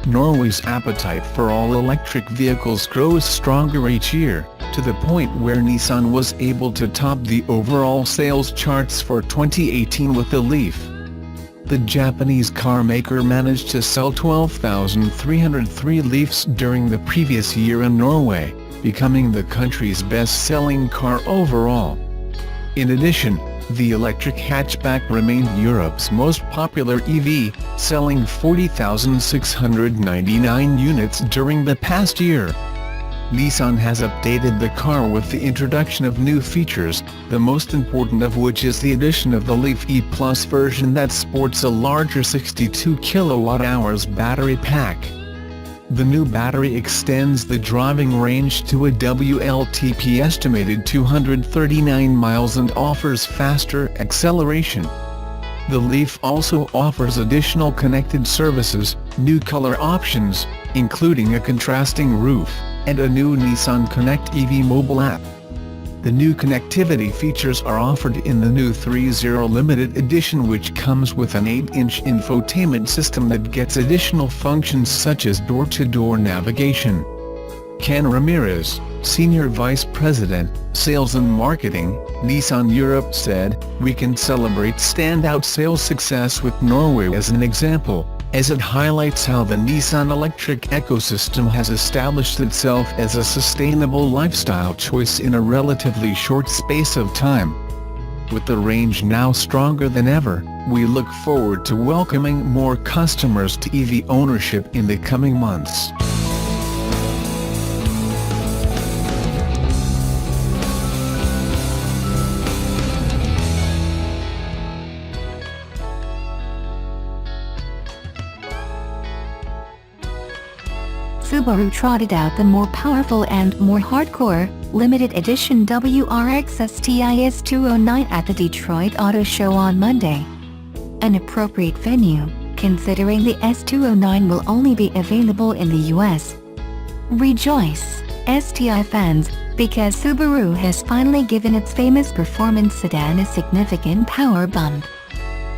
Norway's appetite for all-electric vehicles grows stronger each year, to the point where Nissan was able to top the overall sales charts for 2018 with the Leaf. The Japanese car maker managed to sell 12,303 Leafs during the previous year in Norway, becoming the country's best-selling car overall. In addition, the electric hatchback remained Europe's most popular EV, selling 40,699 units during the past year. Nissan has updated the car with the introduction of new features, the most important of which is the addition of the Leaf E Plus version that sports a larger 62 kWh battery pack. The new battery extends the driving range to a WLTP estimated 239 miles and offers faster acceleration. The Leaf also offers additional connected services, new color options, including a contrasting roof, and a new Nissan Connect EV mobile app. The new connectivity features are offered in the new 3.0 limited edition, which comes with an 8-inch infotainment system that gets additional functions such as door-to-door navigation. Ken Ramirez, Senior Vice President, Sales and Marketing, Nissan Europe said, "We can celebrate standout sales success with Norway as an example, as it highlights how the Nissan electric ecosystem has established itself as a sustainable lifestyle choice in a relatively short space of time." With the range now stronger than ever, we look forward to welcoming more customers to EV ownership in the coming months. Subaru trotted out the more powerful and more hardcore, limited edition WRX STI S209 at the Detroit Auto Show on Monday. An appropriate venue, considering the S209 will only be available in the US. Rejoice, STI fans, because Subaru has finally given its famous performance sedan a significant power bump.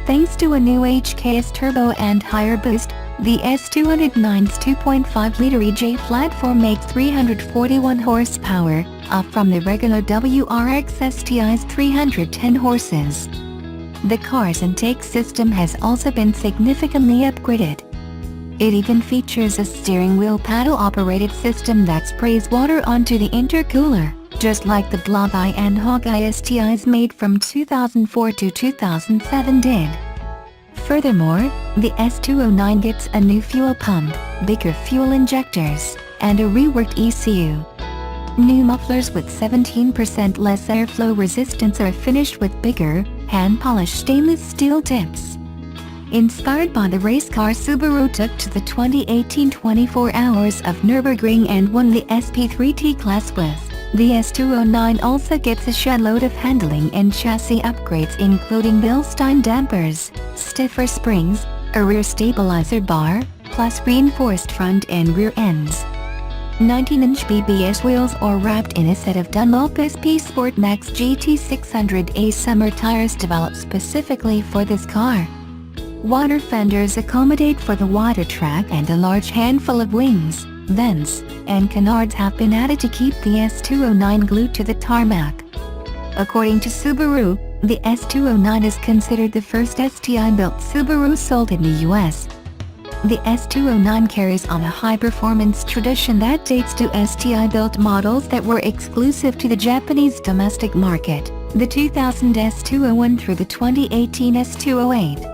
Thanks to a new HKS turbo and higher boost, the S209's 2.5-liter EJ platform makes 341 horsepower, up from the regular WRX STI's 310 horses. The car's intake system has also been significantly upgraded. It even features a steering wheel paddle-operated system that sprays water onto the intercooler, just like the Blobeye and Hawkeye STIs made from 2004 to 2007 did. Furthermore, the S209 gets a new fuel pump, bigger fuel injectors, and a reworked ECU. New mufflers with 17% less airflow resistance are finished with bigger, hand-polished stainless steel tips. Inspired by the race car Subaru took to the 2018 24 Hours of Nürburgring and won the SP3T class with, the S209 also gets a shed load of handling and chassis upgrades, including Bilstein dampers, stiffer springs, a rear stabilizer bar, plus reinforced front and rear ends. 19-inch BBS wheels are wrapped in a set of Dunlop SP Sport Max GT600A summer tires developed specifically for this car. Water fenders accommodate for the wider track, and a large handful of wings, vents, and canards have been added to keep the S209 glued to the tarmac. According to Subaru, the S209 is considered the first STI-built Subaru sold in the US. The S209 carries on a high-performance tradition that dates to STI-built models that were exclusive to the Japanese domestic market, the 2000 S201 through the 2018 S208.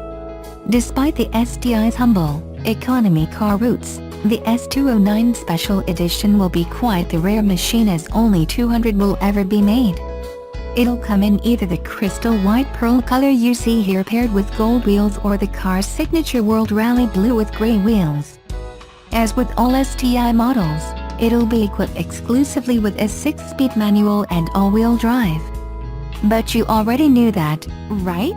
Despite the STI's humble, economy car roots, the S209 Special Edition will be quite the rare machine, as only 200 will ever be made. It'll come in either the crystal white pearl color you see here paired with gold wheels, or the car's signature World Rally Blue with gray wheels. As with all STI models, it'll be equipped exclusively with a 6-speed manual and all-wheel drive. But you already knew that, right?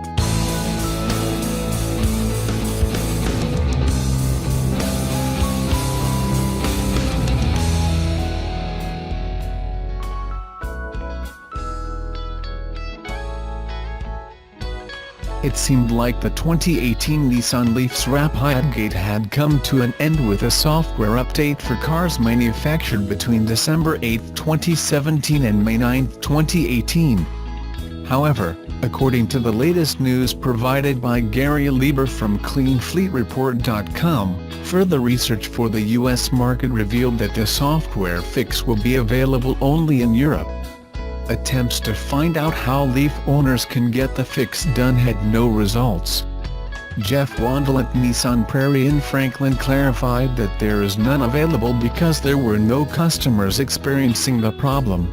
It seemed like the 2018 Nissan Leaf's Rapidegate had come to an end with a software update for cars manufactured between December 8, 2017 and May 9, 2018. However, according to the latest news provided by Gary Lieber from CleanFleetReport.com, further research for the US market revealed that the software fix will be available only in Europe. Attempts to find out how Leaf owners can get the fix done had no results. Jeff Wandel at Nissan Prairie in Franklin clarified that there is none available because there were no customers experiencing the problem.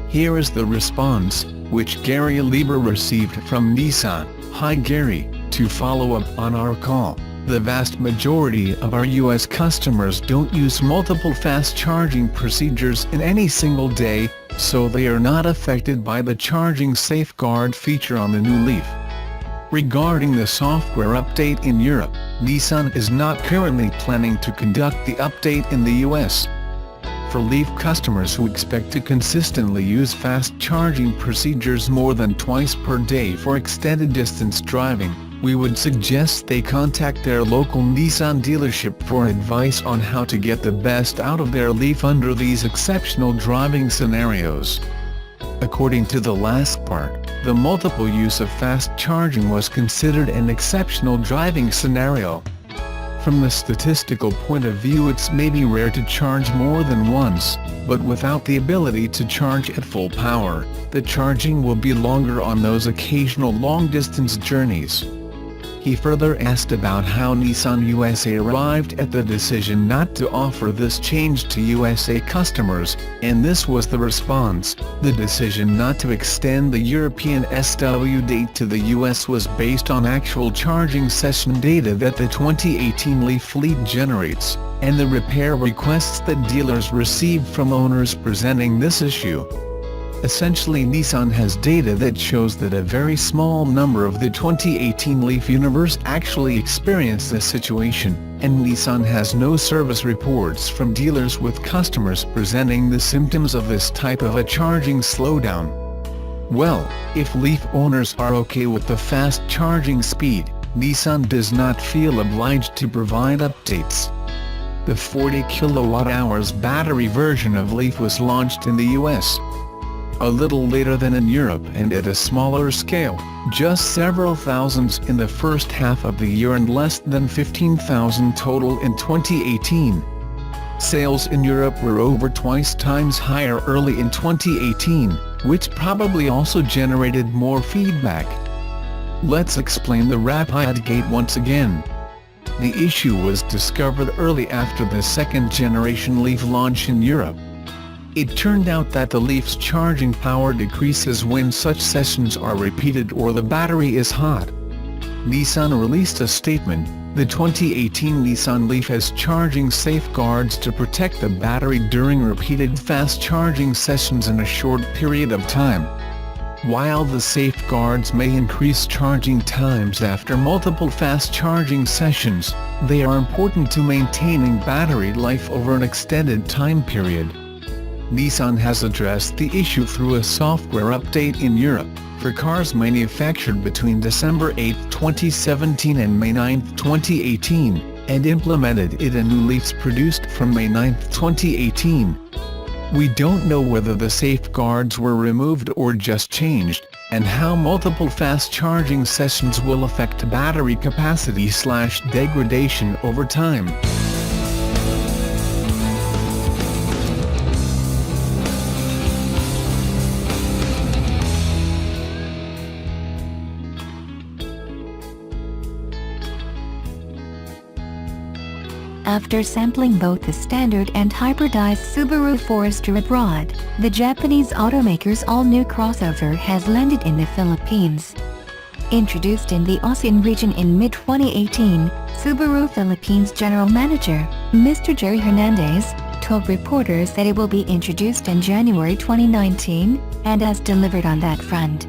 Here is the response, which Gary Lieber received from Nissan. Hi Gary, to follow up on our call, the vast majority of our US customers don't use multiple fast charging procedures in any single day, so they are not affected by the charging safeguard feature on the new Leaf. Regarding the software update in Europe, Nissan is not currently planning to conduct the update in the US. For Leaf customers who expect to consistently use fast charging procedures more than twice per day for extended distance driving, we would suggest they contact their local Nissan dealership for advice on how to get the best out of their Leaf under these exceptional driving scenarios. According to the last part, the multiple use of fast charging was considered an exceptional driving scenario. From the statistical point of view, it's maybe rare to charge more than once, but without the ability to charge at full power, the charging will be longer on those occasional long-distance journeys. He further asked about how Nissan USA arrived at the decision not to offer this change to USA customers, and this was the response: the decision not to extend the European SW date to the US was based on actual charging session data that the 2018 Leaf fleet generates, and the repair requests that dealers received from owners presenting this issue. Essentially, Nissan has data that shows that a very small number of the 2018 Leaf universe actually experienced this situation, and Nissan has no service reports from dealers with customers presenting the symptoms of this type of a charging slowdown. Well, if Leaf owners are okay with the fast charging speed, Nissan does not feel obliged to provide updates. The 40 kWh battery version of Leaf was launched in the US a little later than in Europe and at a smaller scale, just several thousands in the first half of the year and less than 15,000 total in 2018. Sales in Europe were over twice times higher early in 2018, which probably also generated more feedback. Let's explain the Rapidegate once again. The issue was discovered early after the second-generation Leaf launch in Europe. It turned out that the Leaf's charging power decreases when such sessions are repeated or the battery is hot. Nissan released a statement: the 2018 Nissan Leaf has charging safeguards to protect the battery during repeated fast charging sessions in a short period of time. While the safeguards may increase charging times after multiple fast charging sessions, they are important to maintaining battery life over an extended time period. Nissan has addressed the issue through a software update in Europe, for cars manufactured between December 8, 2017 and May 9, 2018, and implemented it in new Leafs produced from May 9, 2018. We don't know whether the safeguards were removed or just changed, and how multiple fast charging sessions will affect battery capacity/degradation over time. After sampling both the standard and hybridized Subaru Forester abroad, the Japanese automaker's all-new crossover has landed in the Philippines. Introduced in the ASEAN region in mid-2018, Subaru Philippines General Manager, Mr. Jerry Hernandez, told reporters that it will be introduced in January 2019, and has delivered on that front.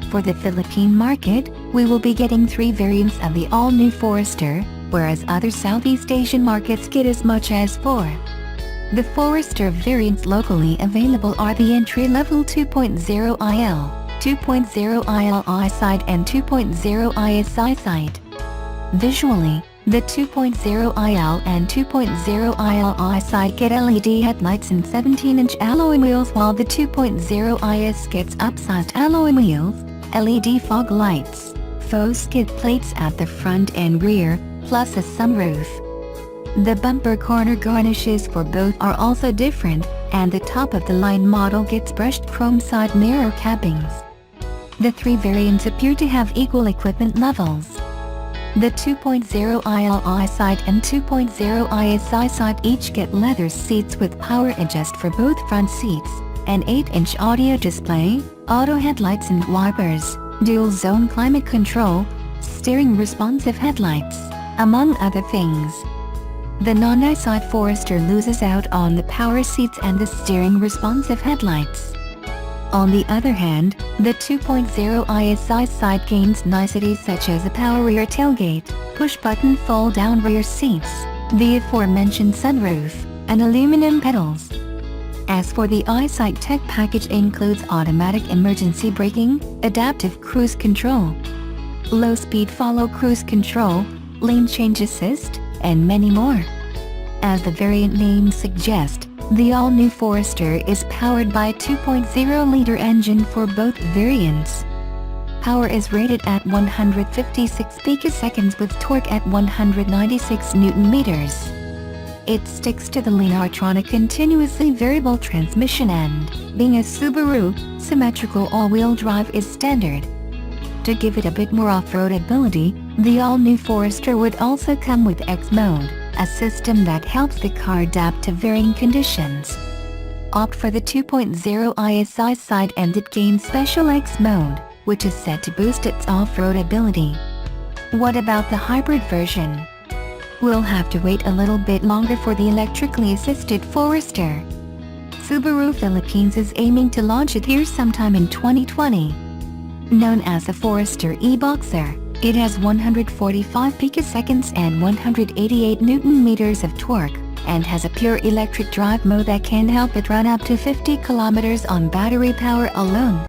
For the Philippine market, we will be getting 3 variants of the all-new Forester, whereas other Southeast Asian markets get as much as 4. The Forester variants locally available are the entry-level 2.0 IL, 2.0 ILI side and 2.0 ISI side. Visually, the 2.0 IL and 2.0 ILI side get LED headlights and 17-inch alloy wheels, while the 2.0 IS gets upsized alloy wheels, LED fog lights, faux skid plates at the front and rear, plus a sunroof. The bumper corner garnishes for both are also different, and the top-of-the-line model gets brushed chrome side mirror cappings. The three variants appear to have equal equipment levels. The 2.0 ILI side and 2.0 ISI side each get leather seats with power adjust for both front seats, an 8-inch audio display, auto headlights and wipers, dual-zone climate control, steering responsive headlights, among other things. The non-ISI Forester loses out on the power seats and the steering responsive headlights. On the other hand, the 2.0 ISI side gains niceties such as a power rear tailgate, push-button fold-down rear seats, the aforementioned sunroof, and aluminum pedals. As for the ISI tech package includes automatic emergency braking, adaptive cruise control, low-speed follow cruise control, lane change assist, and many more. As the variant name suggests, the all-new Forester is powered by a 2.0-liter engine for both variants. Power is rated at 156 picoseconds with torque at 196 Nm. It sticks to the Lineartronic continuously variable transmission and, being a Subaru, symmetrical all-wheel drive is standard. To give it a bit more off-road ability, the all-new Forester would also come with X Mode, a system that helps the car adapt to varying conditions. Opt for the 2.0 ISI side and it gains Special X Mode, which is set to boost its off-road ability. What about the hybrid version? We'll have to wait a little bit longer for the electrically assisted Forester. Subaru Philippines is aiming to launch it here sometime in 2020. Known as the Forester e-Boxer, it has 145 picoseconds and 188 Nm of torque, and has a pure electric drive mode that can help it run up to 50 km on battery power alone.